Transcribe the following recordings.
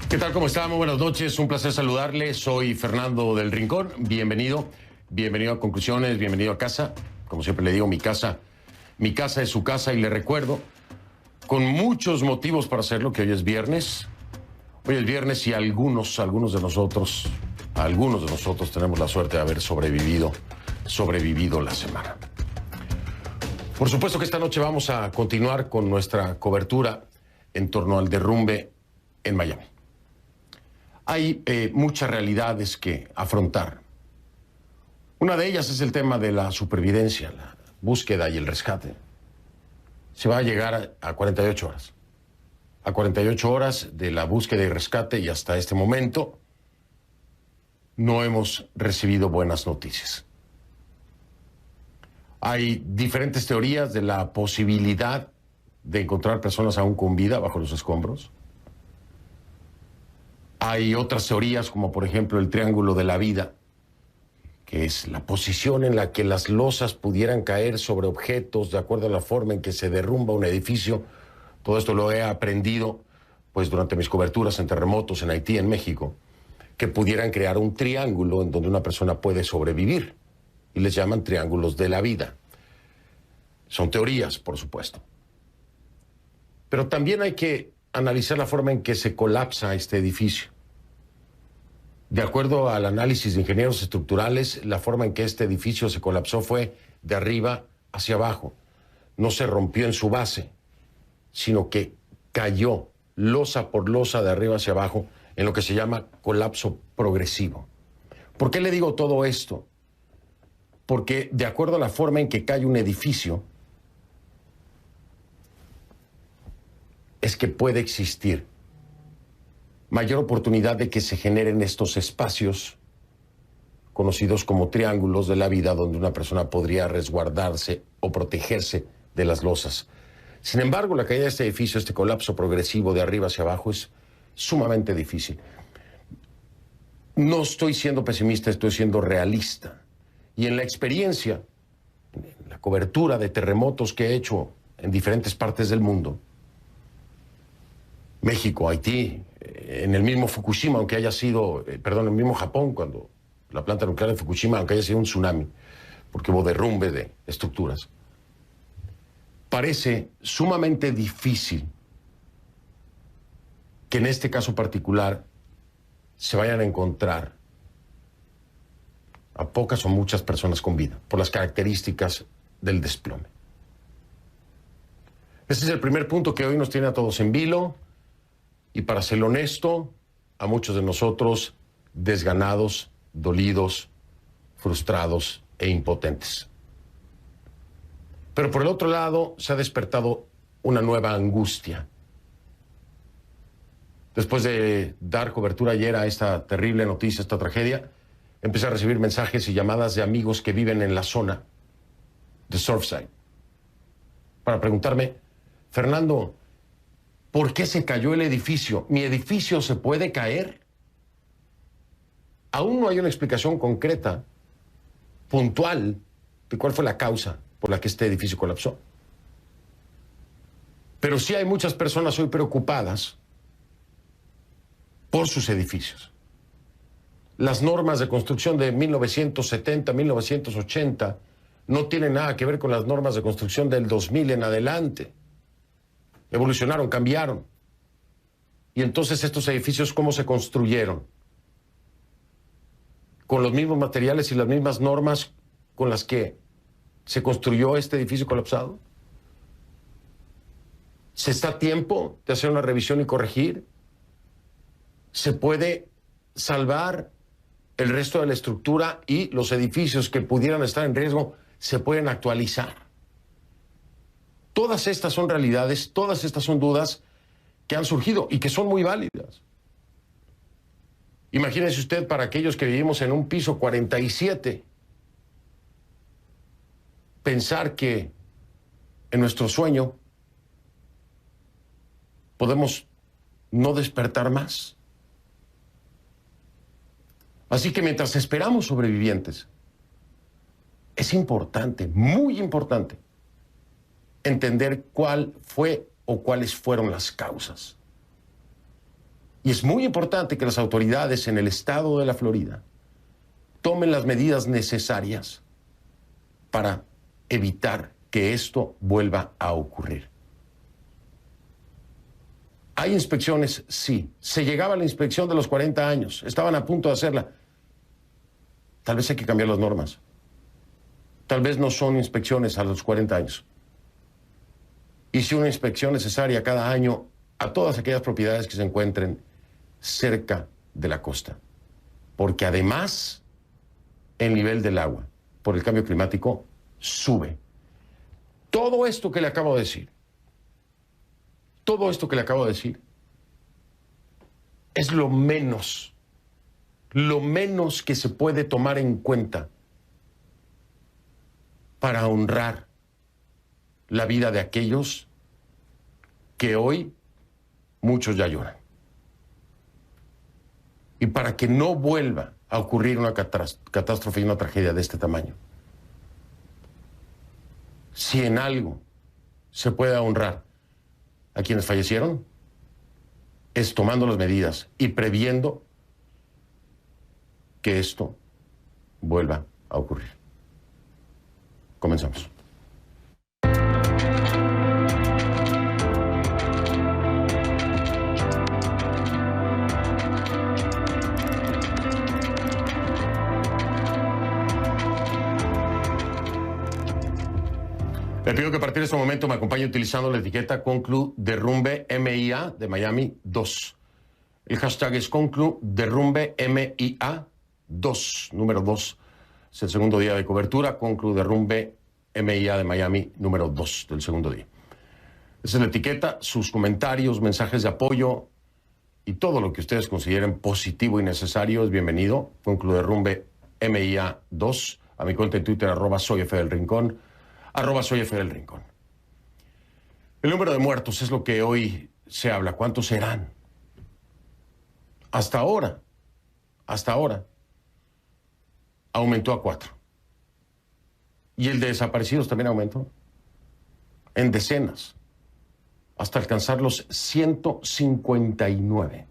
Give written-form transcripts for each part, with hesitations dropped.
¿Qué tal? ¿Cómo está? Muy buenas noches. Un placer saludarle. Soy Fernando del Rincón. Bienvenido. Bienvenido a Conclusiones. Bienvenido a casa. Como siempre le digo, mi casa es su casa y le recuerdo, con muchos motivos para hacerlo, que hoy es viernes. Hoy es viernes y algunos de nosotros tenemos la suerte de haber sobrevivido la semana. Por supuesto que esta noche vamos a continuar con nuestra cobertura en torno al derrumbe en Miami. Hay muchas realidades que afrontar. Una de ellas es el tema de la supervivencia, la búsqueda y el rescate. Se va a llegar a 48 horas. A 48 horas de la búsqueda y rescate, y hasta este momento no hemos recibido buenas noticias. Hay diferentes teorías de la posibilidad de encontrar personas aún con vida bajo los escombros. Hay otras teorías, como por ejemplo el triángulo de la vida, que es la posición en la que las losas pudieran caer sobre objetos de acuerdo a la forma en que se derrumba un edificio. Todo esto lo he aprendido pues durante mis coberturas en terremotos en Haití, en México, que pudieran crear un triángulo en donde una persona puede sobrevivir, y les llaman triángulos de la vida. Son teorías, por supuesto. Pero también hay que analizar la forma en que se colapsa este edificio. De acuerdo al análisis de ingenieros estructurales, la forma en que este edificio se colapsó fue de arriba hacia abajo. No se rompió en su base, sino que cayó losa por losa de arriba hacia abajo en lo que se llama colapso progresivo. ¿Por qué le digo todo esto? Porque de acuerdo a la forma en que cae un edificio, es que puede existir mayor oportunidad de que se generen estos espacios conocidos como triángulos de la vida, donde una persona podría resguardarse o protegerse de las losas. Sin embargo, la caída de este edificio, este colapso progresivo de arriba hacia abajo, es sumamente difícil. No estoy siendo pesimista, estoy siendo realista. Y en la experiencia, en la cobertura de terremotos que he hecho en diferentes partes del mundo, México, Haití, en el mismo Fukushima, aunque haya sido, en el mismo Japón, cuando la planta nuclear de Fukushima, aunque haya sido un tsunami, porque hubo derrumbe de estructuras, parece sumamente difícil que en este caso particular se vayan a encontrar a pocas o muchas personas con vida, por las características del desplome. Este es el primer punto que hoy nos tiene a todos en vilo. Y para ser honesto, a muchos de nosotros desganados, dolidos, frustrados e impotentes. Pero por el otro lado, se ha despertado una nueva angustia. Después de dar cobertura ayer a esta terrible noticia, esta tragedia, empecé a recibir mensajes y llamadas de amigos que viven en la zona de Surfside para preguntarme: Fernando, ¿por qué se cayó el edificio? ¿Mi edificio se puede caer? Aún no hay una explicación concreta, puntual, de cuál fue la causa por la que este edificio colapsó. Pero sí hay muchas personas hoy preocupadas por sus edificios. Las normas de construcción de 1970, 1980 no tienen nada que ver con las normas de construcción del 2000 en adelante. Evolucionaron, cambiaron. Y entonces estos edificios, ¿cómo se construyeron? ¿Con los mismos materiales y las mismas normas con las que se construyó este edificio colapsado? ¿Se está a tiempo de hacer una revisión y corregir? ¿Se puede salvar el resto de la estructura y los edificios que pudieran estar en riesgo se pueden actualizar? Todas estas son realidades, todas estas son dudas que han surgido y que son muy válidas. Imagínese usted, para aquellos que vivimos en un piso 47, pensar que en nuestro sueño podemos no despertar más. Así que mientras esperamos sobrevivientes, es importante, muy importante, entender cuál fue o cuáles fueron las causas. Y es muy importante que las autoridades en el estado de la Florida tomen las medidas necesarias para evitar que esto vuelva a ocurrir. ¿Hay inspecciones? Sí. Se llegaba a la inspección de los 40 años. Estaban a punto de hacerla. Tal vez hay que cambiar las normas. Tal vez no son inspecciones a los 40 años. Y si una inspección necesaria cada año a todas aquellas propiedades que se encuentren cerca de la costa. Porque además, el nivel del agua por el cambio climático sube. Todo esto que le acabo de decir, es lo menos que se puede tomar en cuenta para honrar la vida de aquellos que hoy muchos ya lloran. Y para que no vuelva a ocurrir una catástrofe y una tragedia de este tamaño. Si en algo se puede honrar a quienes fallecieron, es tomando las medidas y previendo que esto vuelva a ocurrir. Comenzamos. Le pido que a partir de este momento me acompañe utilizando la etiqueta Conclu Derrumbe MIA de Miami 2. El hashtag es Conclu Derrumbe MIA 2, número 2. Es el segundo día de cobertura, Conclu Derrumbe MIA de Miami, número 2 del segundo día. Esa es la etiqueta, sus comentarios, mensajes de apoyo y todo lo que ustedes consideren positivo y necesario es bienvenido. Conclu Derrumbe MIA 2, a mi cuenta en Twitter, @soyfdelrincón. @soyfdelrincón. El número de muertos es lo que hoy se habla. ¿Cuántos serán? Hasta ahora, aumentó a 4. Y el de desaparecidos también aumentó. En decenas. Hasta alcanzar los 159.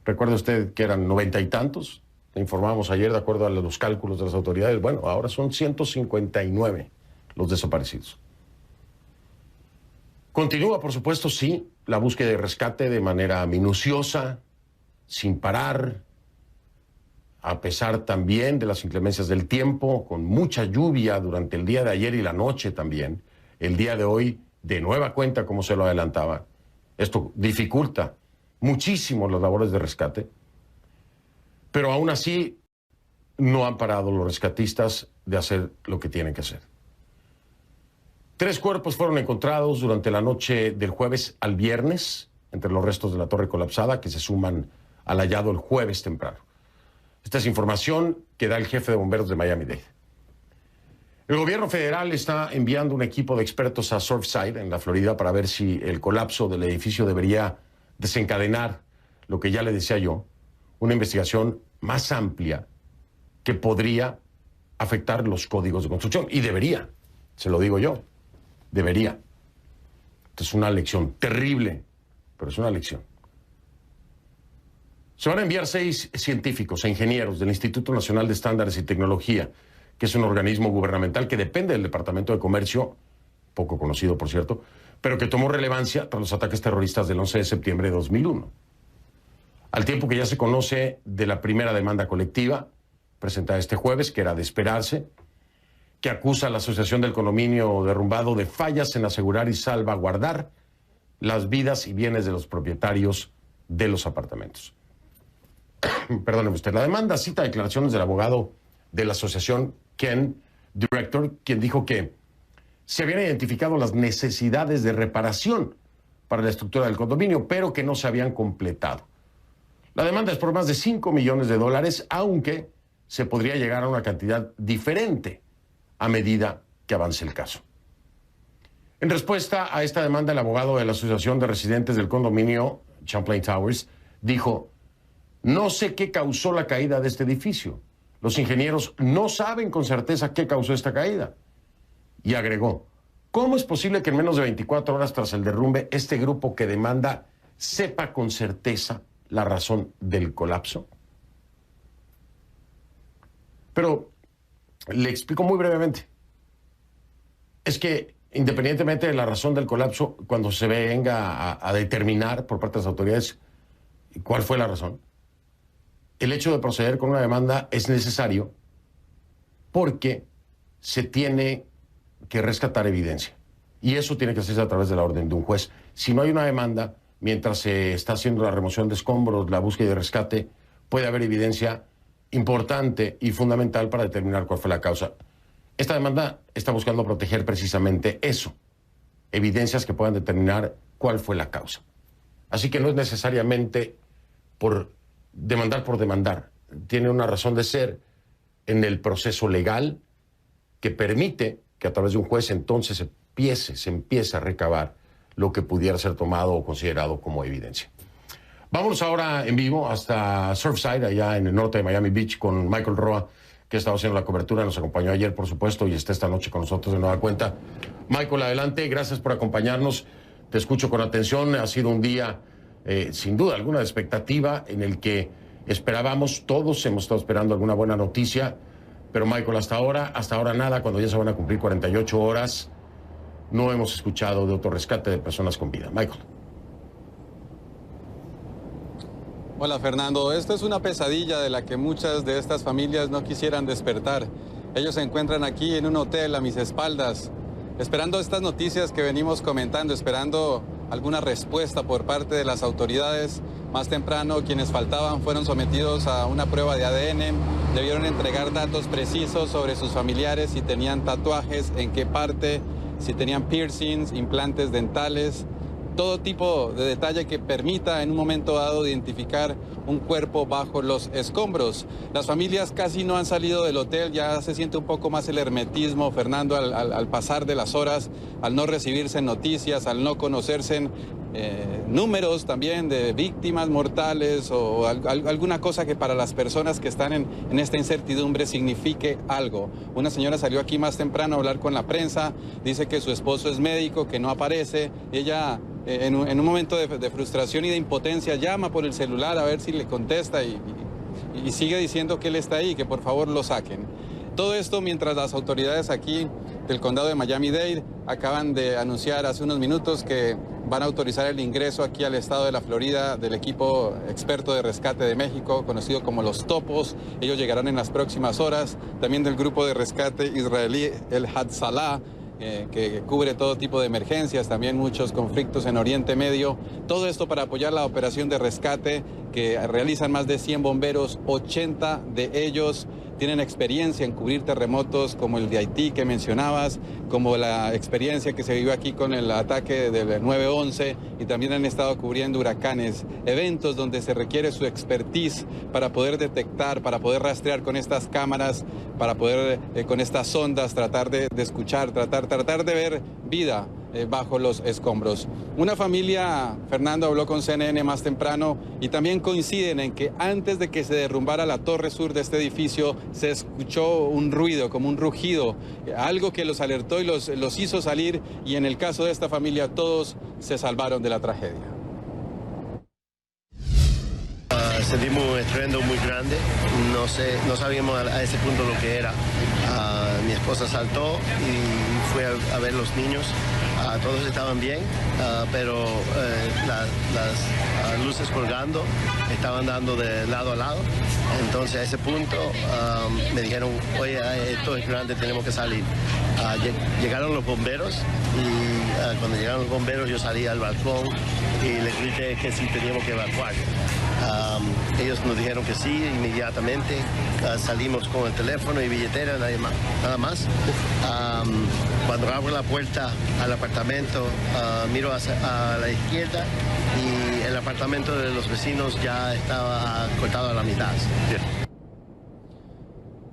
¿Recuerda usted que eran 90 y tantos? Le informamos ayer de acuerdo a los cálculos de las autoridades. Bueno, ahora son 159 los desaparecidos. Continúa, por supuesto, sí, la búsqueda y rescate de manera minuciosa, sin parar, a pesar también de las inclemencias del tiempo, con mucha lluvia durante el día de ayer y la noche también. El día de hoy, de nueva cuenta, como se lo adelantaba, esto dificulta muchísimo las labores de rescate. Pero aún así, no han parado los rescatistas de hacer lo que tienen que hacer. 3 cuerpos fueron encontrados durante la noche del jueves al viernes, entre los restos de la torre colapsada, que se suman al hallado el jueves temprano. Esta es información que da el jefe de bomberos de Miami-Dade. El gobierno federal está enviando un equipo de expertos a Surfside, en la Florida, para ver si el colapso del edificio debería desencadenar, lo que ya le decía yo, una investigación más amplia que podría afectar los códigos de construcción. Y debería, se lo digo yo, debería. Esta es una lección terrible, pero es una lección. Se van a enviar 6 científicos e ingenieros del Instituto Nacional de Estándares y Tecnología, que es un organismo gubernamental que depende del Departamento de Comercio, poco conocido por cierto, pero que tomó relevancia tras los ataques terroristas del 11 de septiembre de 2001. Al tiempo que ya se conoce de la primera demanda colectiva, presentada este jueves, que era de esperarse, que acusa a la Asociación del Condominio Derrumbado de fallas en asegurar y salvaguardar las vidas y bienes de los propietarios de los apartamentos. Perdóneme usted, la demanda cita declaraciones del abogado de la asociación, Ken Director, quien dijo que se habían identificado las necesidades de reparación para la estructura del condominio, pero que no se habían completado. La demanda es por más de $5 millones, aunque se podría llegar a una cantidad diferente a medida que avance el caso. En respuesta a esta demanda, el abogado de la Asociación de Residentes del Condominio, Champlain Towers, dijo: no sé qué causó la caída de este edificio. Los ingenieros no saben con certeza qué causó esta caída. Y agregó: ¿cómo es posible que en menos de 24 horas tras el derrumbe, este grupo que demanda sepa con certeza la razón del colapso? Pero le explico muy brevemente. Es que independientemente de la razón del colapso, cuando se venga a determinar por parte de las autoridades cuál fue la razón, el hecho de proceder con una demanda es necesario porque se tiene que rescatar evidencia. Y eso tiene que hacerse a través de la orden de un juez. Si no hay una demanda, mientras se está haciendo la remoción de escombros, la búsqueda y rescate, puede haber evidencia importante y fundamental para determinar cuál fue la causa. Esta demanda está buscando proteger precisamente eso, evidencias que puedan determinar cuál fue la causa. Así que no es necesariamente por demandar. Tiene una razón de ser en el proceso legal que permite que a través de un juez entonces se empiece a recabar lo que pudiera ser tomado o considerado como evidencia. Vámonos ahora en vivo hasta Surfside, allá en el norte de Miami Beach, con Michael Roa, que ha estado haciendo la cobertura, nos acompañó ayer, por supuesto, y está esta noche con nosotros de nueva cuenta. Michael, adelante, gracias por acompañarnos, te escucho con atención, ha sido un día, sin duda alguna, de expectativa, en el que esperábamos, todos hemos estado esperando alguna buena noticia, pero Michael, hasta ahora nada, cuando ya se van a cumplir 48 horas, no hemos escuchado de otro rescate de personas con vida. Michael. Hola Fernando, esto es una pesadilla de la que muchas de estas familias no quisieran despertar. Ellos se encuentran aquí en un hotel a mis espaldas, esperando estas noticias que venimos comentando, esperando alguna respuesta por parte de las autoridades. Más temprano, quienes faltaban fueron sometidos a una prueba de ADN, debieron entregar datos precisos sobre sus familiares, si tenían tatuajes, en qué parte, si tenían piercings, implantes dentales, todo tipo de detalle que permita en un momento dado identificar un cuerpo bajo los escombros. Las familias casi no han salido del hotel, ya se siente un poco más el hermetismo, Fernando, al pasar de las horas, al no recibirse noticias, al no conocerse números también de víctimas mortales o alguna cosa que para las personas que están en esta incertidumbre signifique algo. Una señora salió aquí más temprano a hablar con la prensa, dice que su esposo es médico, que no aparece. Ella en un momento de frustración y de impotencia llama por el celular a ver si le contesta y sigue diciendo que él está ahí, que por favor lo saquen. Todo esto mientras las autoridades aquí del condado de Miami-Dade acaban de anunciar hace unos minutos que van a autorizar el ingreso aquí al estado de la Florida del equipo experto de rescate de México, conocido como los Topos. Ellos llegarán en las próximas horas. También del grupo de rescate israelí, el Hatzalah, que cubre todo tipo de emergencias, también muchos conflictos en Oriente Medio. Todo esto para apoyar la operación de rescate que realizan más de 100 bomberos, 80 de ellos tienen experiencia en cubrir terremotos como el de Haití que mencionabas, como la experiencia que se vivió aquí con el ataque del 9/11, y también han estado cubriendo huracanes, eventos donde se requiere su expertise para poder detectar, para poder rastrear con estas cámaras, para poder con estas sondas tratar de escuchar, tratar de ver vida bajo los escombros. Una familia, Fernando, habló con CNN más temprano y también coinciden en que antes de que se derrumbara la torre sur de este edificio se escuchó un ruido, como un rugido, algo que los alertó y los hizo salir, y en el caso de esta familia todos se salvaron de la tragedia. Sentimos un estruendo muy grande, no sabíamos a ese punto lo que era. Mi esposa saltó y fue a ver los niños. Todos estaban bien, pero las luces colgando estaban dando de lado a lado. Entonces a ese punto me dijeron, oye, esto es grande, tenemos que salir. Llegaron los bomberos y cuando llegaron los bomberos yo salí al balcón y les grité que sí teníamos que evacuar. Ellos nos dijeron que sí inmediatamente. Salimos con el teléfono y billetera, nada más. Cuando abro la puerta al apartamento, miro a la izquierda y el apartamento de los vecinos ya estaba cortado a la mitad.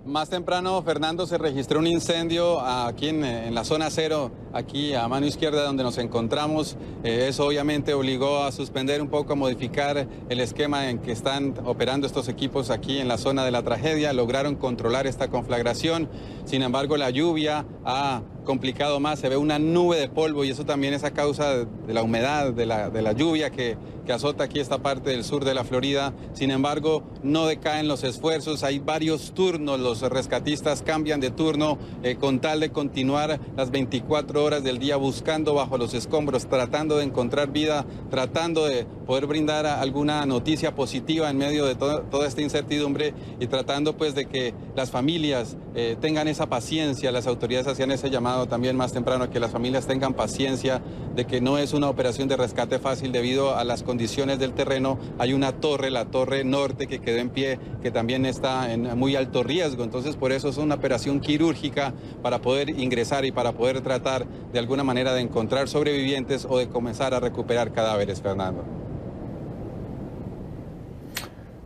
Más temprano, Fernando, se registró un incendio aquí en la zona cero aquí a mano izquierda donde nos encontramos. Eso obviamente obligó a suspender un poco, a modificar el esquema en que están operando estos equipos aquí en la zona de la tragedia. Lograron controlar esta conflagración. Sin embargo, la lluvia ha complicado más. Se ve una nube de polvo y eso también es a causa de la humedad, de la lluvia que azota aquí esta parte del sur de la Florida. Sin embargo, no decaen los esfuerzos. Hay varios turnos. Los rescatistas cambian de turno con tal de continuar las 24 horas del día buscando bajo los escombros, tratando de encontrar vida, tratando de poder brindar alguna noticia positiva en medio de toda esta incertidumbre y tratando pues de que las familias tengan esa paciencia. Las autoridades hacían ese llamado también más temprano, que las familias tengan paciencia, de que no es una operación de rescate fácil debido a las condiciones del terreno. Hay una torre, la torre norte, que quedó en pie, que también está en muy alto riesgo. Entonces, por eso es una operación quirúrgica para poder ingresar y para poder tratar de alguna manera de encontrar sobrevivientes o de comenzar a recuperar cadáveres, Fernando.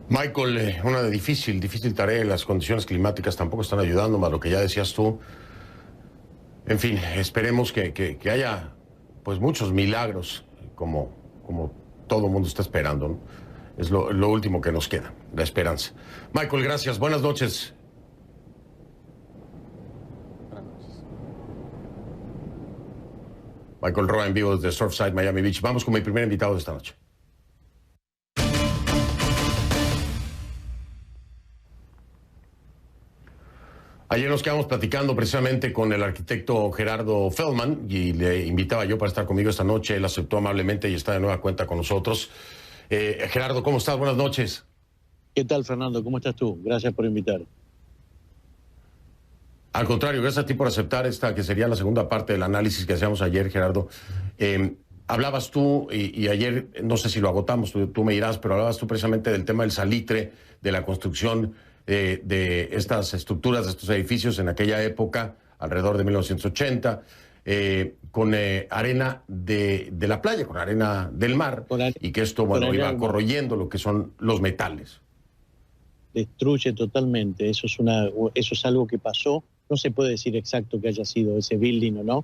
Michael, una difícil tarea. Las condiciones climáticas tampoco están ayudando, más lo que ya decías tú. En fin, esperemos que haya pues muchos milagros como todo el mundo está esperando, ¿no? Es lo último que nos queda, la esperanza. Michael, gracias. Buenas noches. Michael Roa en vivo desde Surfside, Miami Beach. Vamos con mi primer invitado de esta noche. Ayer nos quedamos platicando precisamente con el arquitecto Gerardo Feldman y le invitaba yo para estar conmigo esta noche. Él aceptó amablemente y está de nueva cuenta con nosotros. Gerardo, ¿cómo estás? Buenas noches. ¿Qué tal, Fernando? ¿Cómo estás tú? Gracias por invitar. Al contrario, gracias a ti por aceptar esta que sería la segunda parte del análisis que hacíamos ayer, Gerardo. Hablabas tú, y ayer, no sé si lo agotamos, tú me dirás, pero hablabas tú precisamente del tema del salitre, de la construcción de estas estructuras, de estos edificios en aquella época, alrededor de 1980, con arena de la playa, con arena del mar, y que esto, bueno, iba corroyendo lo que son los metales. Destruye totalmente, eso es algo que pasó. No se puede decir exacto que haya sido ese building o no,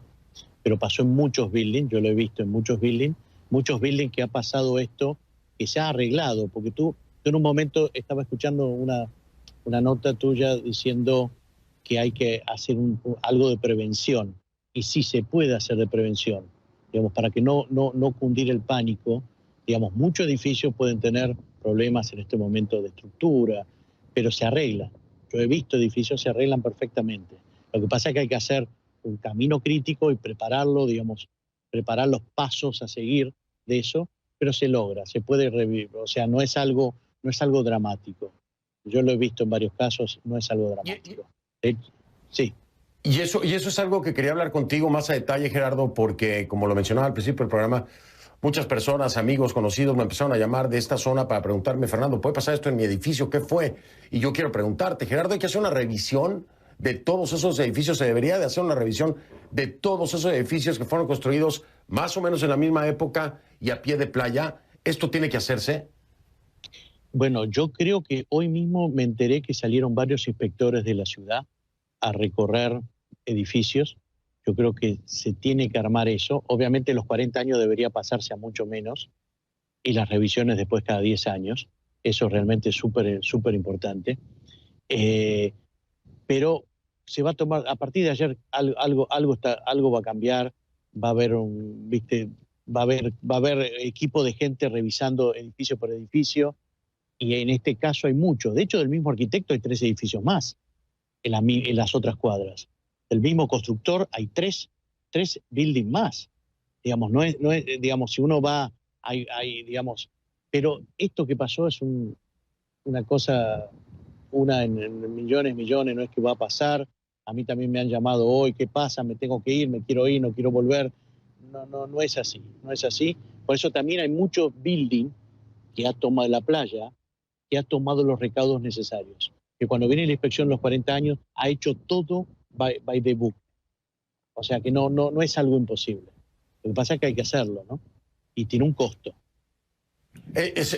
pero pasó en muchos buildings, yo lo he visto en muchos buildings que ha pasado esto, que se ha arreglado, porque tú en un momento estaba escuchando una nota tuya diciendo que hay que hacer algo de prevención, y sí se puede hacer de prevención, digamos, para que no cundir el pánico. Digamos, muchos edificios pueden tener problemas en este momento de estructura, pero se arregla. Yo he visto edificios se arreglan perfectamente. Lo que pasa es que hay que hacer un camino crítico y prepararlo, digamos, preparar los pasos a seguir de eso, pero se logra, se puede revivir. O sea, no es algo dramático. Yo lo he visto en varios casos, no es algo dramático. Sí. Y eso es algo que quería hablar contigo más a detalle, Gerardo, porque como lo mencionaba al principio del programa, muchas personas, amigos, conocidos me empezaron a llamar de esta zona para preguntarme, Fernando, ¿puede pasar esto en mi edificio? ¿Qué fue? Y yo quiero preguntarte, Gerardo, ¿hay que hacer una revisión de todos esos edificios? ¿Se debería de hacer una revisión de todos esos edificios que fueron construidos más o menos en la misma época y a pie de playa? ¿Esto tiene que hacerse? Bueno, yo creo que hoy mismo me enteré que salieron varios inspectores de la ciudad a recorrer edificios. Yo creo que se tiene que armar eso. Obviamente los 40 años debería pasarse a mucho menos y las revisiones después cada 10 años. Eso realmente es súper importante. Pero se va a tomar, a partir de ayer algo va a cambiar. Va a haber va a haber equipo de gente revisando edificio por edificio, y en este caso hay muchos. De hecho, del mismo arquitecto hay 3 edificios más en las otras cuadras. Del mismo constructor hay 3 buildings más. Digamos, no es, digamos, si uno va, digamos, pero esto que pasó es una cosa, una en millones, no es que va a pasar. A mí también me han llamado hoy, ¿qué pasa? Me tengo que ir, me quiero ir, no quiero volver. No es así, no es así. Por eso también hay muchos buildings que ha tomado la playa, que ha tomado los recaudos necesarios. Que cuando viene la inspección los 40 años, ha hecho todo by the book. O sea que no es algo imposible. Lo que pasa es que hay que hacerlo, ¿no? Y tiene un costo. Esa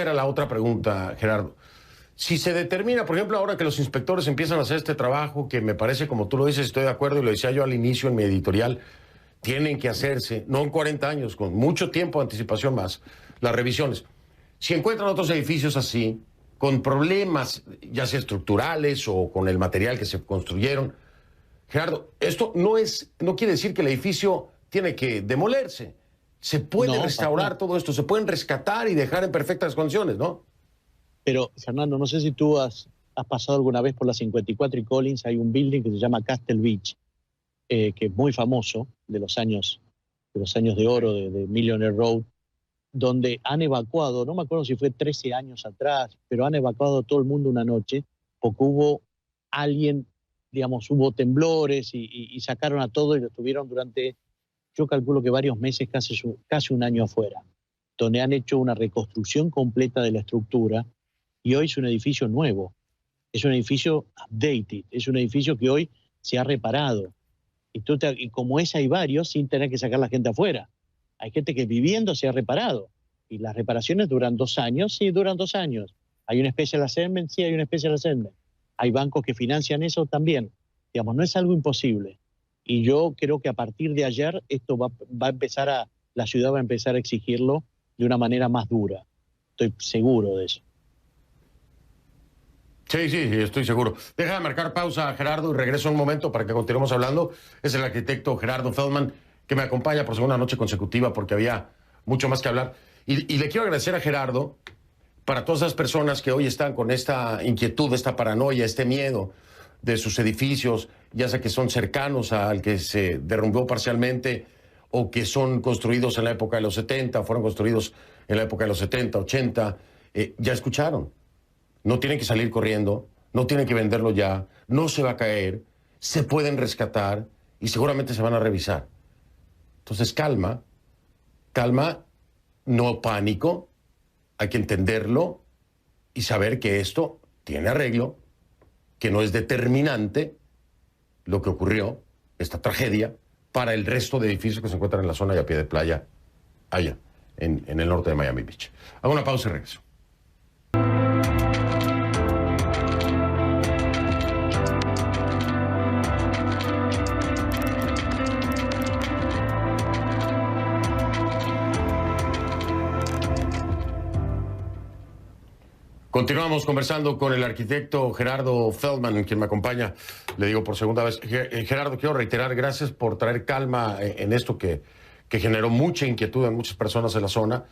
era la otra pregunta, Gerardo. Si se determina, por ejemplo, ahora que los inspectores empiezan a hacer este trabajo, que me parece, como tú lo dices, estoy de acuerdo, y lo decía yo al inicio en mi editorial, tienen que hacerse, no en 40 años, con mucho tiempo de anticipación más, las revisiones. Si encuentran otros edificios así, con problemas, ya sea estructurales o con el material que se construyeron, Gerardo, esto no quiere decir que el edificio tiene que demolerse. Se puede restaurar todo esto, se pueden rescatar y dejar en perfectas condiciones, ¿no? Pero, Fernando, no sé si tú has pasado alguna vez por la 54 y Collins, hay un building que se llama Castle Beach, que es muy famoso, de los años de oro, de Millionaire Road, donde han evacuado, no me acuerdo si fue 13 años atrás, pero han evacuado a todo el mundo una noche, porque hubo alguien, digamos, hubo temblores y sacaron a todo y lo tuvieron durante, yo calculo que varios meses, casi un año afuera, donde han hecho una reconstrucción completa de la estructura y hoy es un edificio nuevo, es un edificio updated, es un edificio que hoy se ha reparado. Y como es, hay varios sin tener que sacar la gente afuera. Hay gente que viviendo se ha reparado. Y las reparaciones duran 2 años, sí, duran 2 años. Hay un special assessment, sí, hay un special assessment. Hay bancos que financian eso también. Digamos, no es algo imposible. Y yo creo que a partir de ayer esto va a empezar la ciudad va a empezar a exigirlo de una manera más dura. Estoy seguro de eso. Sí, estoy seguro. Deja de marcar pausa, Gerardo, y regreso un momento para que continuemos hablando. Es el arquitecto Gerardo Feldman, que me acompaña por segunda noche consecutiva porque había mucho más que hablar. Y le quiero agradecer a Gerardo para todas esas personas que hoy están con esta inquietud, esta paranoia, este miedo de sus edificios, ya sea que son cercanos al que se derrumbó parcialmente o que son construidos en la época de los 70, fueron construidos en la época de los 70, 80. Ya escucharon. No tienen que salir corriendo, no tienen que venderlo ya, no se va a caer, se pueden rescatar y seguramente se van a revisar. Entonces, calma, no pánico, hay que entenderlo y saber que esto tiene arreglo, que no es determinante lo que ocurrió, esta tragedia, para el resto de edificios que se encuentran en la zona y a pie de playa, allá, en el norte de Miami Beach. Hago una pausa y regreso. Continuamos conversando con el arquitecto Gerardo Feldman, quien me acompaña, le digo por segunda vez. Gerardo, quiero reiterar, gracias por traer calma en esto que generó mucha inquietud en muchas personas en la zona,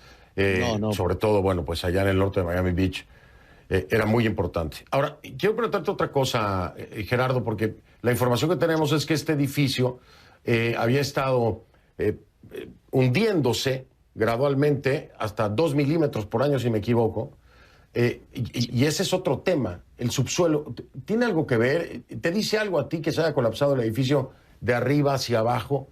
sobre todo, bueno, pues allá en el norte de Miami Beach, era muy importante. Ahora, quiero preguntarte otra cosa, Gerardo, porque la información que tenemos es que este edificio había estado hundiéndose gradualmente hasta 2 milímetros por año, si me equivoco. Y ese es otro tema, el subsuelo. ¿Tiene algo que ver? ¿Te dice algo a ti que se haya colapsado el edificio de arriba hacia abajo?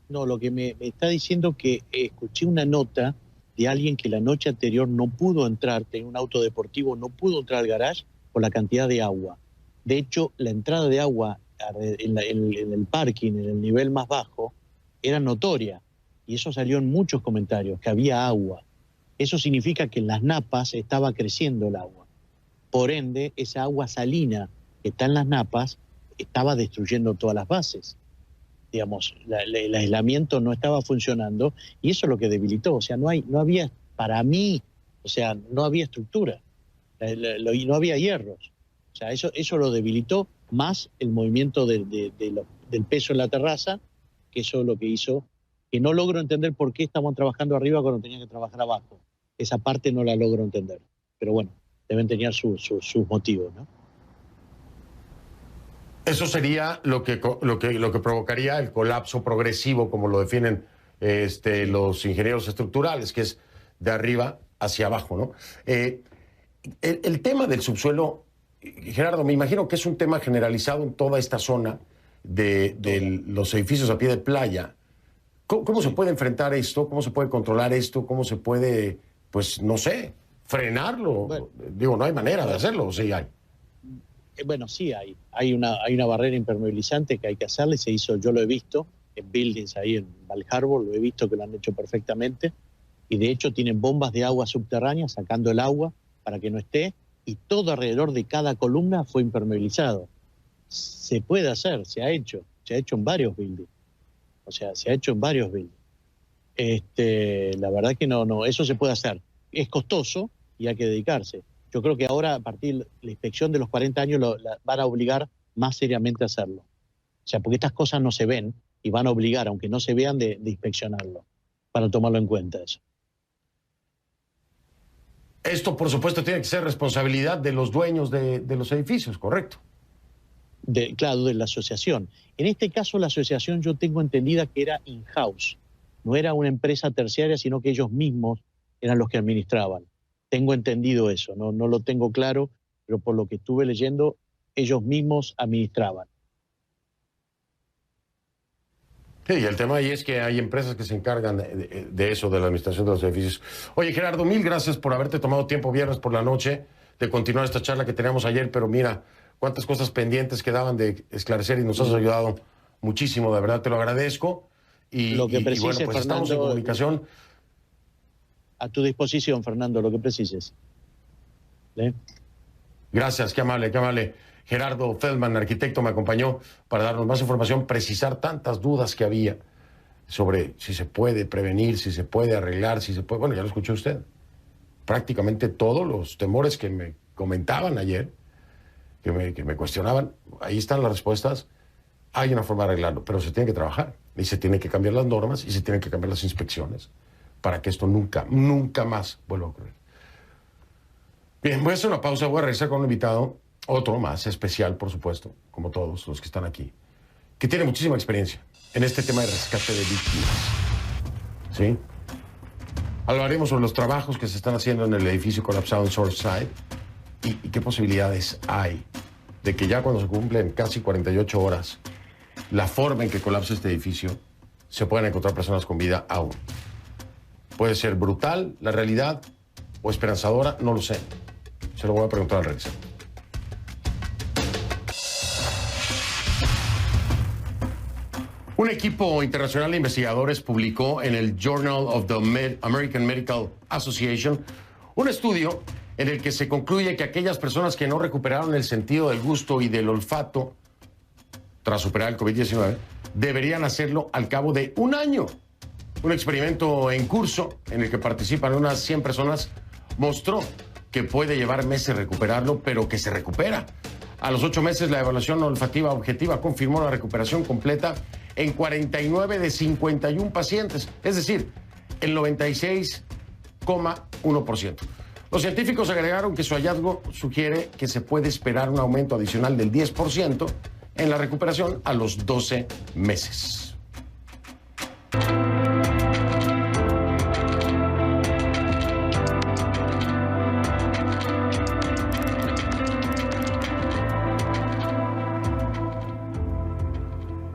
No, lo que me está diciendo que escuché una nota de alguien que la noche anterior no pudo entrar, tenía un auto deportivo, no pudo entrar al garage por la cantidad de agua. De hecho, la entrada de agua en el parking, en el nivel más bajo, era notoria. Y eso salió en muchos comentarios, que había agua. Eso significa que en las napas estaba creciendo el agua. Por ende, esa agua salina que está en las napas estaba destruyendo todas las bases. Digamos, el aislamiento no estaba funcionando y eso es lo que debilitó. O sea, no había, para mí, o sea, no había estructura y no había hierros. O sea, eso lo debilitó más el movimiento del peso en la terraza, que eso es lo que hizo, que no logro entender por qué estaban trabajando arriba cuando tenían que trabajar abajo. Esa parte no la logro entender. Pero bueno, deben tener sus motivos, ¿no? Eso sería lo que provocaría el colapso progresivo, como lo definen los ingenieros estructurales, que es de arriba hacia abajo, ¿no? El tema del subsuelo, Gerardo, me imagino que es un tema generalizado en toda esta zona de los edificios a pie de playa. ¿Cómo se puede enfrentar esto? ¿Cómo se puede controlar esto? ¿Cómo se puede, pues, no sé, frenarlo? Bueno, digo, no hay manera de hacerlo, ¿o sí hay? Bueno, sí hay. Hay una barrera impermeabilizante que hay que hacerle. Se hizo, yo lo he visto en buildings ahí en Bal Harbour, lo he visto que lo han hecho perfectamente. Y de hecho tienen bombas de agua subterránea sacando el agua para que no esté. y todo alrededor de cada columna fue impermeabilizado. Se puede hacer, se ha hecho en varios buildings. O sea, se ha hecho en varios buildings. La verdad que no, eso se puede hacer. Es costoso y hay que dedicarse. Yo creo que ahora, a partir de la inspección de los 40 años, van a obligar más seriamente a hacerlo. O sea, porque estas cosas no se ven y van a obligar, aunque no se vean, de inspeccionarlo, para tomarlo en cuenta eso. Esto, por supuesto, tiene que ser responsabilidad de los dueños de los edificios, ¿correcto? Claro, de la asociación. En este caso, la asociación yo tengo entendida que era in-house. No era una empresa terciaria, sino que ellos mismos eran los que administraban. Tengo entendido eso, no lo tengo claro, pero por lo que estuve leyendo, ellos mismos administraban. Sí, y el tema ahí es que hay empresas que se encargan de eso, de la administración de los edificios. Oye, Gerardo, mil gracias por haberte tomado tiempo viernes por la noche de continuar esta charla que teníamos ayer, pero mira, cuántas cosas pendientes quedaban de esclarecer y nos has ayudado muchísimo, de verdad te lo agradezco. Y, lo que precises, bueno, pues Fernando, estamos en comunicación. A tu disposición, Fernando, lo que precises. Gracias, qué amable, qué amable. Gerardo Feldman, arquitecto, me acompañó para darnos más información, precisar tantas dudas que había sobre si se puede prevenir, si se puede arreglar, si se puede... Bueno, ya lo escuchó usted. Prácticamente todos los temores que me comentaban ayer, que me cuestionaban, ahí están las respuestas. Hay una forma de arreglarlo, pero se tiene que trabajar. Y se tienen que cambiar las normas y se tienen que cambiar las inspecciones para que esto nunca más vuelva a ocurrir. Bien, voy a hacer una pausa, voy a regresar con un invitado, otro más especial, por supuesto, como todos los que están aquí, que tiene muchísima experiencia en este tema de rescate de víctimas. ¿Sí? Hablaremos sobre los trabajos que se están haciendo en el edificio colapsado en Surfside y qué posibilidades hay de que ya cuando se cumplen casi 48 horas, la forma en que colapsa este edificio, se puedan encontrar personas con vida aún. Puede ser brutal la realidad o esperanzadora, no lo sé. Se lo voy a preguntar al regresar. Un equipo internacional de investigadores publicó en el Journal of the American Medical Association un estudio en el que se concluye que aquellas personas que no recuperaron el sentido del gusto y del olfato tras superar el COVID-19 deberían hacerlo al cabo de un año. Un experimento en curso en el que participan unas 100 personas mostró que puede llevar meses recuperarlo, pero que se recupera. A los 8 meses, la evaluación olfativa objetiva confirmó la recuperación completa en 49 de 51 pacientes, es decir, el 96,1%. Los científicos agregaron que su hallazgo sugiere que se puede esperar un aumento adicional del 10% en la recuperación a los 12 meses.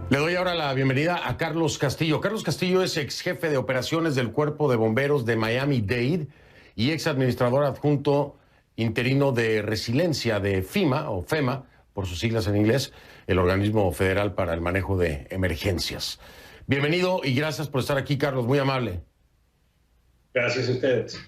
Le doy ahora la bienvenida a Carlos Castillo. Carlos Castillo es ex jefe de operaciones del Cuerpo de Bomberos de Miami-Dade y ex administrador adjunto interino de resiliencia de FEMA, o FEMA, por sus siglas en inglés, el organismo federal para el manejo de emergencias. Bienvenido y gracias por estar aquí, Carlos, muy amable. Gracias a ustedes.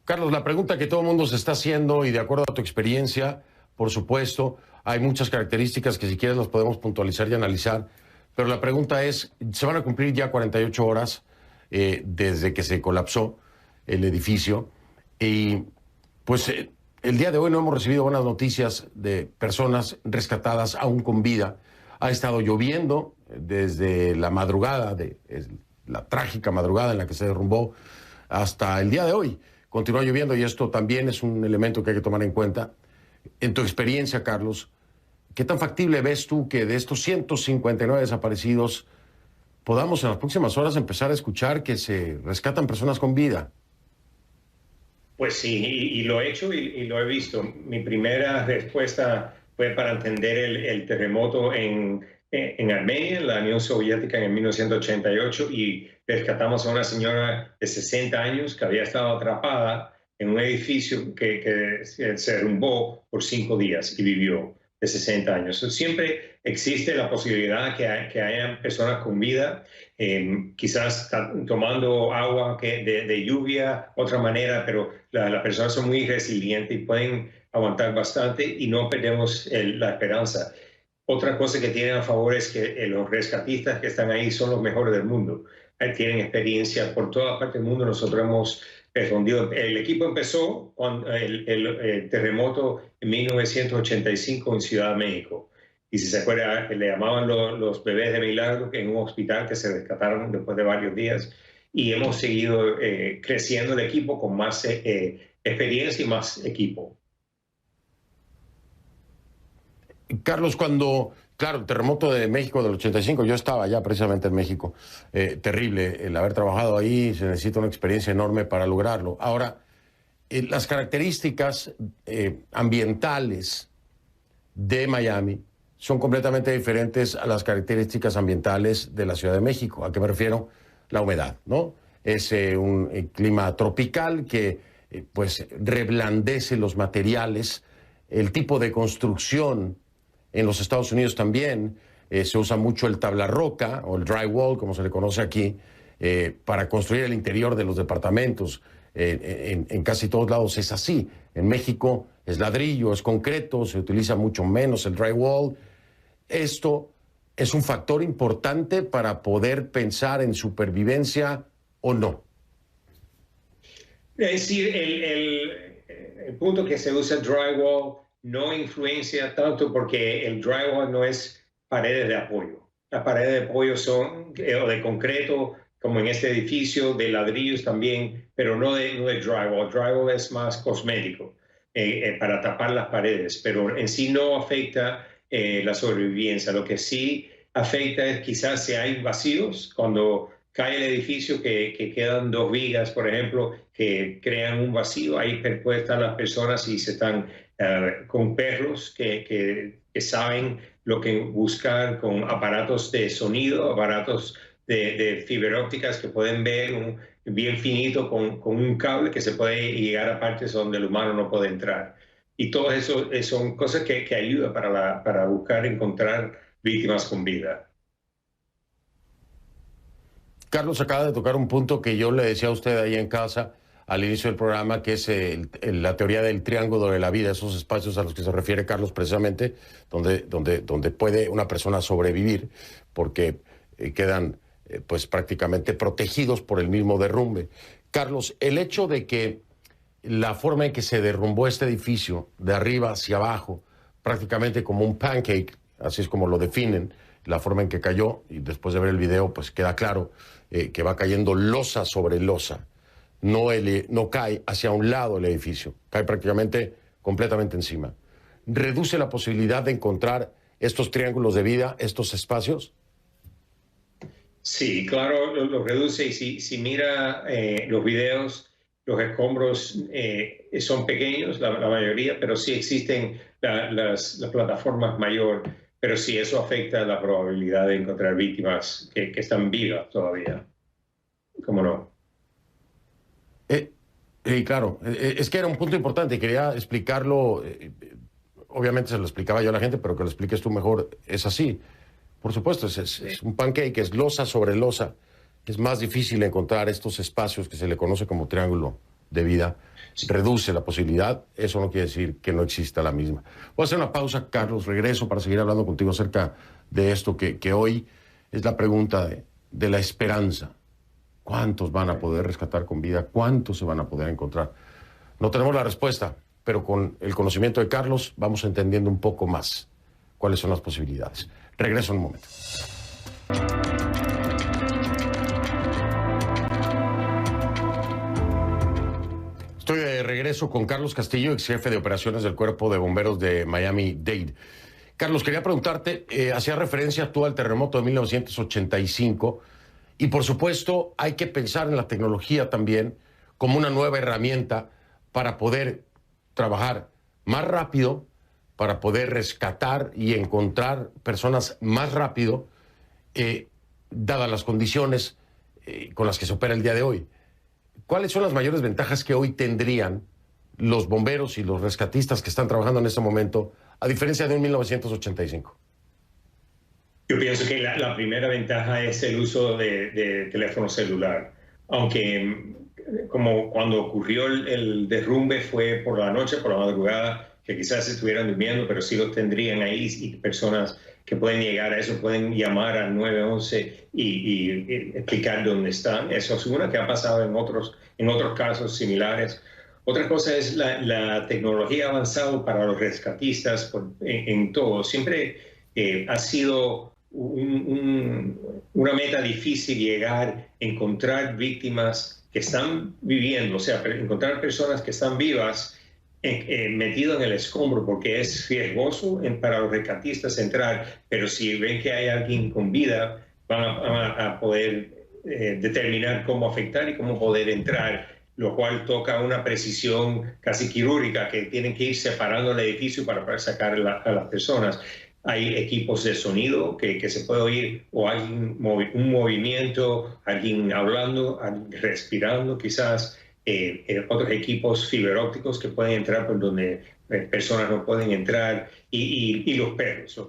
Carlos, la pregunta que todo el mundo se está haciendo y de acuerdo a tu experiencia, por supuesto, hay muchas características que si quieres las podemos puntualizar y analizar, pero la pregunta es, se van a cumplir ya 48 horas desde que se colapsó el edificio y pues el día de hoy no hemos recibido buenas noticias de personas rescatadas aún con vida. Ha estado lloviendo desde la madrugada, la trágica madrugada en la que se derrumbó hasta el día de hoy. Continúa lloviendo y esto también es un elemento que hay que tomar en cuenta. En tu experiencia, Carlos, ¿qué tan factible ves tú que de estos 159 desaparecidos podamos en las próximas horas empezar a escuchar que se rescatan personas con vida? Pues sí, y lo he hecho y lo he visto. Mi primera respuesta fue para entender el terremoto en Armenia, en la Unión Soviética, en 1988, y rescatamos a una señora de 60 años que había estado atrapada en un edificio que se derrumbó por 5 días y vivió. de 60 años. Siempre existe la posibilidad que hayan personas con vida, quizás tomando agua de lluvia, otra manera, pero las personas son muy resilientes y pueden aguantar bastante y no perdemos la esperanza. Otra cosa que tienen a favor es que los rescatistas que están ahí son los mejores del mundo. Tienen experiencia por toda parte del mundo. Nosotros hemos respondido. El equipo empezó con el terremoto en 1985 en Ciudad de México. Y si se acuerda, le llamaban los bebés de milagro, que en un hospital que se rescataron después de varios días. Y hemos seguido creciendo el equipo con más experiencia y más equipo. Carlos, claro, el terremoto de México del 85, yo estaba ya precisamente en México, terrible el haber trabajado ahí, se necesita una experiencia enorme para lograrlo. Ahora, las características ambientales de Miami son completamente diferentes a las características ambientales de la Ciudad de México. ¿A qué me refiero? La humedad, ¿no? Es un clima tropical que pues reblandece los materiales, el tipo de construcción. En los Estados Unidos también se usa mucho el tablarroca o el drywall, como se le conoce aquí, para construir el interior de los departamentos. En casi todos lados es así. En México es ladrillo, es concreto, se utiliza mucho menos el drywall. Esto es un factor importante para poder pensar en supervivencia o no. Es decir, el punto que se usa drywall no influencia tanto porque el drywall no es paredes de apoyo. Las paredes de apoyo son de concreto, como en este edificio, de ladrillos también, pero no de drywall. Drywall es más cosmético para tapar las paredes, pero en sí no afecta la sobrevivencia. Lo que sí afecta es quizás si hay vacíos, cuando cae el edificio que quedan 2 vigas, por ejemplo, que crean un vacío, ahí pueden estar las personas y se están con perros que saben lo que buscar, con aparatos de sonido, aparatos de fibra ópticas que pueden ver bien finito con un cable que se puede llegar a partes donde el humano no puede entrar. Y todo eso son cosas que ayudan para buscar encontrar víctimas con vida. Carlos acaba de tocar un punto que yo le decía a usted ahí en casa al inicio del programa, que es la teoría del triángulo de la vida, esos espacios a los que se refiere Carlos precisamente, donde puede una persona sobrevivir, porque quedan pues prácticamente protegidos por el mismo derrumbe. Carlos, el hecho de que la forma en que se derrumbó este edificio, de arriba hacia abajo, prácticamente como un pancake, así es como lo definen, la forma en que cayó, y después de ver el video pues queda claro que va cayendo losa sobre losa. No cae hacia un lado el edificio, cae prácticamente completamente encima. ¿Reduce la posibilidad de encontrar estos triángulos de vida, estos espacios? Sí, claro, lo reduce. Y si mira los videos, los escombros son pequeños, la mayoría, pero sí existen las plataformas mayor. Pero sí, eso afecta la probabilidad de encontrar víctimas que están vivas todavía. ¿Cómo no? Claro, es que era un punto importante y quería explicarlo. Obviamente se lo explicaba yo a la gente, pero que lo expliques tú mejor. Es así. Por supuesto, es un pancake, es losa sobre losa. Es más difícil encontrar estos espacios que se le conoce como triángulo de vida. Reduce la posibilidad. Eso no quiere decir que no exista la misma. Voy a hacer una pausa, Carlos. Regreso para seguir hablando contigo acerca de esto que hoy es la pregunta de la esperanza. ¿Cuántos van a poder rescatar con vida? ¿Cuántos se van a poder encontrar? No tenemos la respuesta, pero con el conocimiento de Carlos vamos entendiendo un poco más cuáles son las posibilidades. Regreso en un momento. Estoy de regreso con Carlos Castillo, ex jefe de operaciones del Cuerpo de Bomberos de Miami-Dade. Carlos, quería preguntarte, hacía referencia tú al terremoto de 1985 y por supuesto hay que pensar en la tecnología también como una nueva herramienta para poder trabajar más rápido, para poder rescatar y encontrar personas más rápido, dadas las condiciones con las que se opera el día de hoy. ¿Cuáles son las mayores ventajas que hoy tendrían los bomberos y los rescatistas que están trabajando en este momento a diferencia de un 1985? Yo pienso que la primera ventaja es el uso de teléfono celular, aunque como cuando ocurrió el derrumbe fue por la noche, por la madrugada, que quizás estuvieran durmiendo, pero sí los tendrían ahí, y personas que pueden llegar a eso pueden llamar al 911 y explicar dónde están. Eso es una que ha pasado en otros casos similares. Otra cosa es la tecnología avanzada para los rescatistas en todo. Siempre ha sido una meta difícil llegar, encontrar víctimas que están viviendo, o sea, encontrar personas que están vivas metido en el escombro, porque es riesgoso para los rescatistas entrar, pero si ven que hay alguien con vida, van a poder determinar cómo afectar y cómo poder entrar, lo cual toca una precisión casi quirúrgica, que tienen que ir separando el edificio para poder sacar a las personas. Hay equipos de sonido que se puede oír, o hay un movimiento, alguien hablando, alguien respirando quizás. Otros equipos fiberópticos que pueden entrar por donde personas no pueden entrar, y los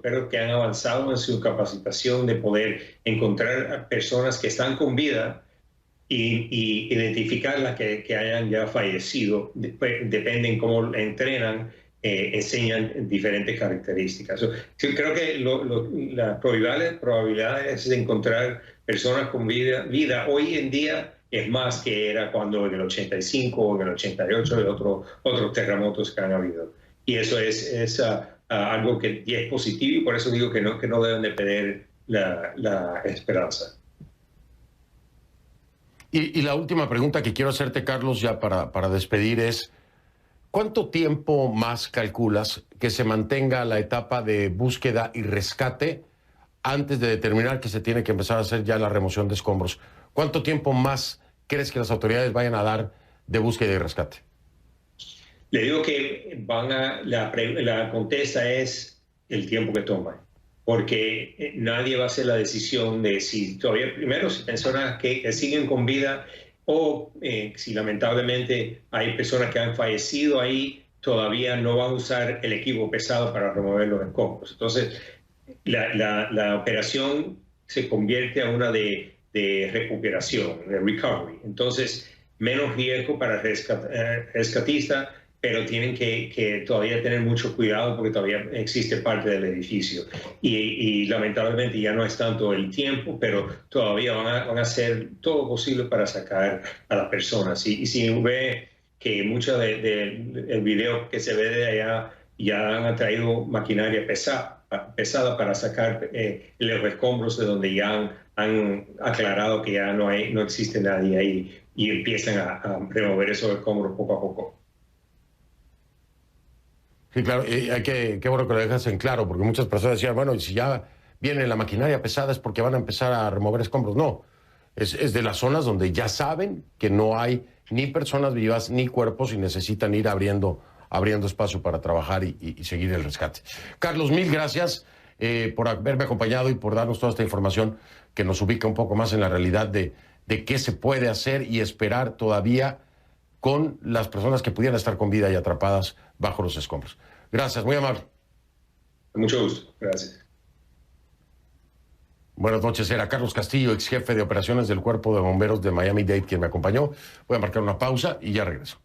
perros que han avanzado en su capacitación de poder encontrar a personas que están con vida y identificar las que hayan ya fallecido. Dependen cómo entrenan, enseñan diferentes características. Creo que las probabilidades de encontrar personas con vida hoy en día es más que era cuando en el 85 o en el 88 de otros terremotos que han habido. Y eso es algo que es positivo, y por eso digo que no deben de perder la esperanza. Y la última pregunta que quiero hacerte, Carlos, ya para despedir es, ¿cuánto tiempo más calculas que se mantenga la etapa de búsqueda y rescate antes de determinar que se tiene que empezar a hacer ya la remoción de escombros? ¿Cuánto tiempo más crees que las autoridades vayan a dar de búsqueda y rescate? Le digo que la contesta es el tiempo que toman, porque nadie va a hacer la decisión de si todavía, primero, si personas que siguen con vida, o si lamentablemente hay personas que han fallecido ahí, todavía no van a usar el equipo pesado para remover los escombros. Entonces, la operación se convierte a una de recuperación, de recovery. Entonces, menos riesgo para el rescatista, pero tienen que todavía tener mucho cuidado porque todavía existe parte del edificio. Y lamentablemente ya no es tanto el tiempo, pero todavía van a hacer todo posible para sacar a las personas. Y si ve que mucho del video que se ve de allá, ya han traído maquinaria pesada para sacar los escombros de donde ya han aclarado que ya no existe nadie ahí, y empiezan a remover esos escombros poco a poco. Sí, claro, qué bueno que lo dejas en claro, porque muchas personas decían, bueno, y si ya viene la maquinaria pesada es porque van a empezar a remover escombros. No, es de las zonas donde ya saben que no hay ni personas vivas ni cuerpos y necesitan ir abriendo espacio para trabajar y seguir el rescate. Carlos, mil gracias por haberme acompañado y por darnos toda esta información que nos ubica un poco más en la realidad de qué se puede hacer y esperar todavía con las personas que pudieran estar con vida y atrapadas bajo los escombros. Gracias, muy amable. Mucho gusto, gracias. Buenas noches, era Carlos Castillo, ex jefe de operaciones del Cuerpo de Bomberos de Miami-Dade, quien me acompañó. Voy a marcar una pausa y ya regreso.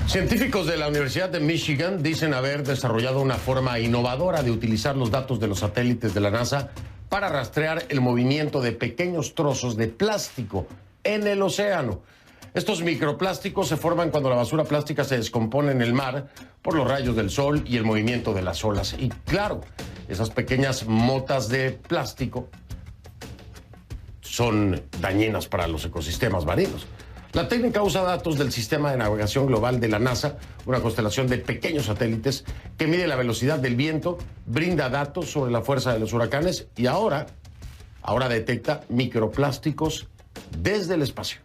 Científicos de la Universidad de Michigan dicen haber desarrollado una forma innovadora de utilizar los datos de los satélites de la NASA para rastrear el movimiento de pequeños trozos de plástico en el océano. Estos microplásticos se forman cuando la basura plástica se descompone en el mar por los rayos del sol y el movimiento de las olas. Y claro, esas pequeñas motas de plástico son dañinas para los ecosistemas marinos. La técnica usa datos del Sistema de Navegación Global de la NASA, una constelación de pequeños satélites que mide la velocidad del viento, brinda datos sobre la fuerza de los huracanes y ahora detecta microplásticos desde el espacio.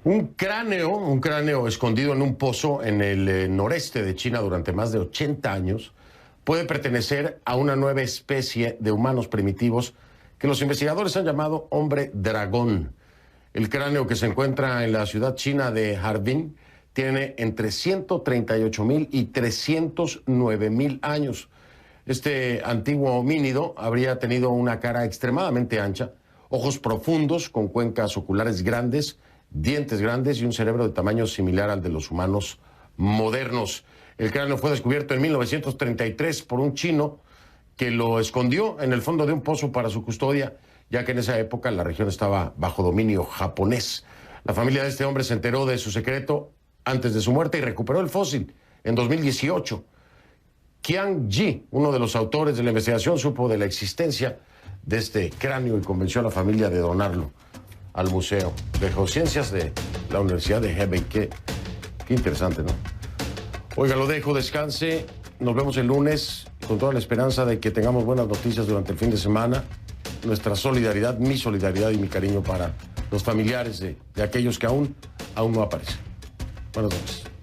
Un cráneo escondido en un pozo en el noreste de China durante más de 80 años puede pertenecer a una nueva especie de humanos primitivos que los investigadores han llamado hombre dragón. El cráneo que se encuentra en la ciudad china de Harbin tiene entre 138.000 y 309.000 años. Este antiguo homínido habría tenido una cara extremadamente ancha, ojos profundos con cuencas oculares grandes, dientes grandes y un cerebro de tamaño similar al de los humanos modernos. El cráneo fue descubierto en 1933 por un chino que lo escondió en el fondo de un pozo para su custodia, ya que en esa época la región estaba bajo dominio japonés. La familia de este hombre se enteró de su secreto antes de su muerte y recuperó el fósil en 2018. Qiang Ji, uno de los autores de la investigación, supo de la existencia de este cráneo y convenció a la familia de donarlo al Museo de Geociencias de la Universidad de Hebei. Qué interesante, ¿no? Oiga, lo dejo, descanse. Nos vemos el lunes con toda la esperanza de que tengamos buenas noticias durante el fin de semana. Nuestra solidaridad, mi solidaridad y mi cariño para los familiares de aquellos que aún no aparecen. Buenas noches.